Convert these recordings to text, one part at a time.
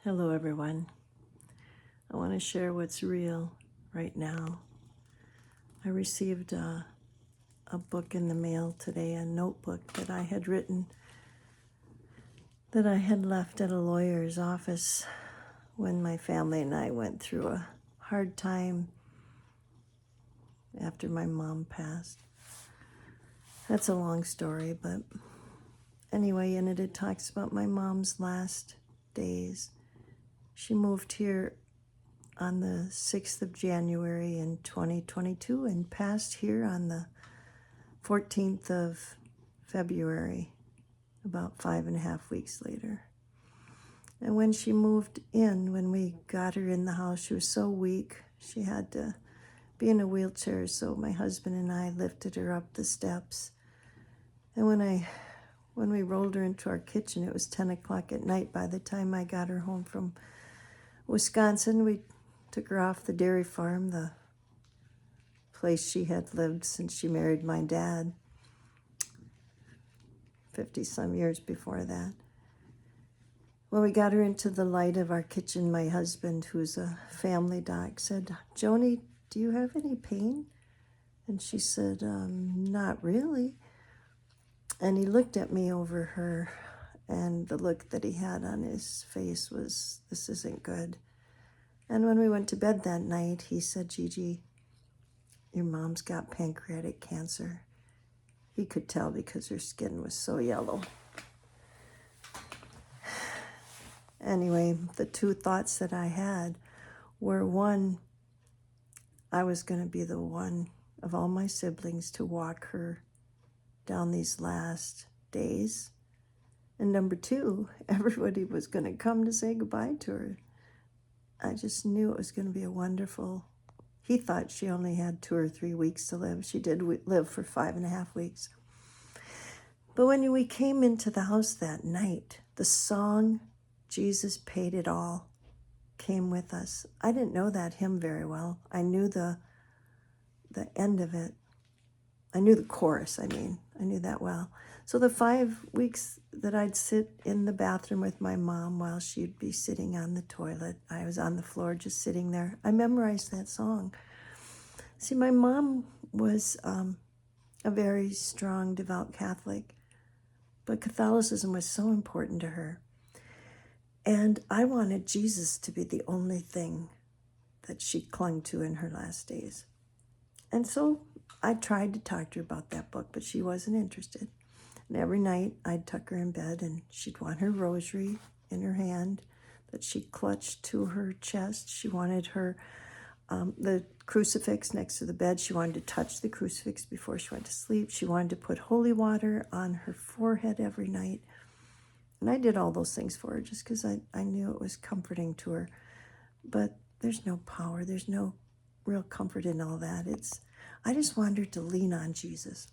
Hello, everyone. I want to share what's real right now. I received a book in the mail today, a notebook that I had written that I had left at a lawyer's office when my family and I went through a hard time after my mom passed. That's a long story, but anyway, in it talks about my mom's last days. She moved here on the 6th of January in 2022 and passed here on the 14th of February, about 5.5 weeks later. And when she moved in, when we got her in the house, she was so weak. She had to be in a wheelchair, so my husband and I lifted her up the steps. And when we rolled her into our kitchen, it was 10 o'clock at night. By the time I got her home from Wisconsin, we took her off the dairy farm, the place she had lived since she married my dad 50-some years before that. When we got her into the light of our kitchen, my husband, who's a family doc, said, "Joni, do you have any pain?" And she said, "Not really." And he looked at me over her, and the look that he had on his face was, "This isn't good." And when we went to bed that night, he said, "Gigi, your mom's got pancreatic cancer." He could tell because her skin was so yellow. Anyway, the two thoughts that I had were, one, I was going to be the one of all my siblings to walk her down these last days. And number two, everybody was going to come to say goodbye to her. I just knew it was going to be a wonderful. He thought she only had 2 or 3 weeks to live. She did live for 5.5 weeks. But when we came into the house that night, the song, "Jesus Paid It All," came with us. I didn't know that hymn very well. I knew the end of it. I knew the chorus, I knew that well. So the 5 weeks that I'd sit in the bathroom with my mom while she'd be sitting on the toilet, I was on the floor just sitting there. I memorized that song. See, my mom was a very strong, devout Catholic, but Catholicism was so important to her. And I wanted Jesus to be the only thing that she clung to in her last days. And so I tried to talk to her about that book, but she wasn't interested. And every night I'd tuck her in bed and she'd want her rosary in her hand that she clutched to her chest. She wanted her, the crucifix next to the bed. She wanted to touch the crucifix before she went to sleep. She wanted to put holy water on her forehead every night. And I did all those things for her just because I knew it was comforting to her. But there's no power. There's no real comfort in all that. I just wanted her to lean on Jesus.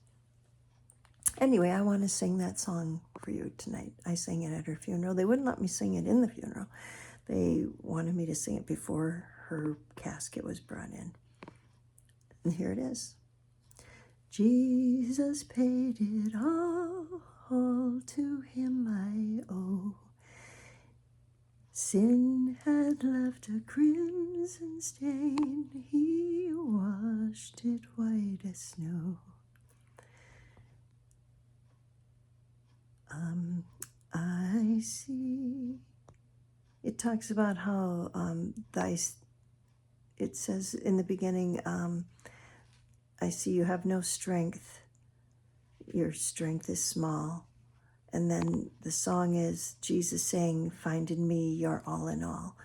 Anyway, I want to sing that song for you tonight. I sang it at her funeral. They wouldn't let me sing it in the funeral. They wanted me to sing it before her casket was brought in. And here it is. Jesus paid it all to him I owe. Sin had left a crimson stain, he washed it white as snow. I see. It talks about how it says in the beginning, I see you have no strength. Your strength is small. And then the song is Jesus saying, "Find in me your all in all."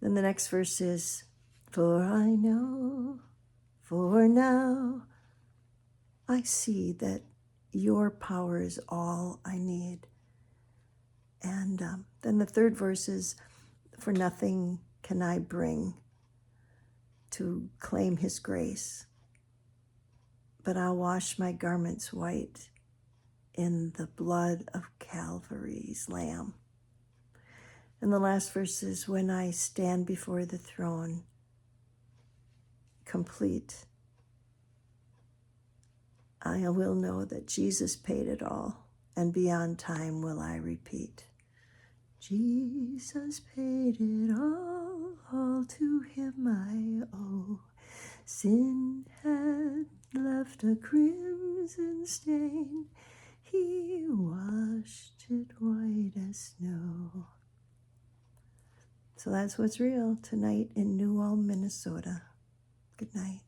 Then the next verse is, "For I know, for now, I see that your power is all I need." And then the third verse is, "For nothing can I bring to claim his grace, but I'll wash my garments white in the blood of Calvary's Lamb." And the last verse is, "When I stand before the throne, complete, I will know that Jesus paid it all, and beyond time will I repeat, Jesus paid it all to him I owe. Sin had left a crimson stain, he washed it white as snow. So that's what's real tonight in New Ulm, Minnesota. Good night.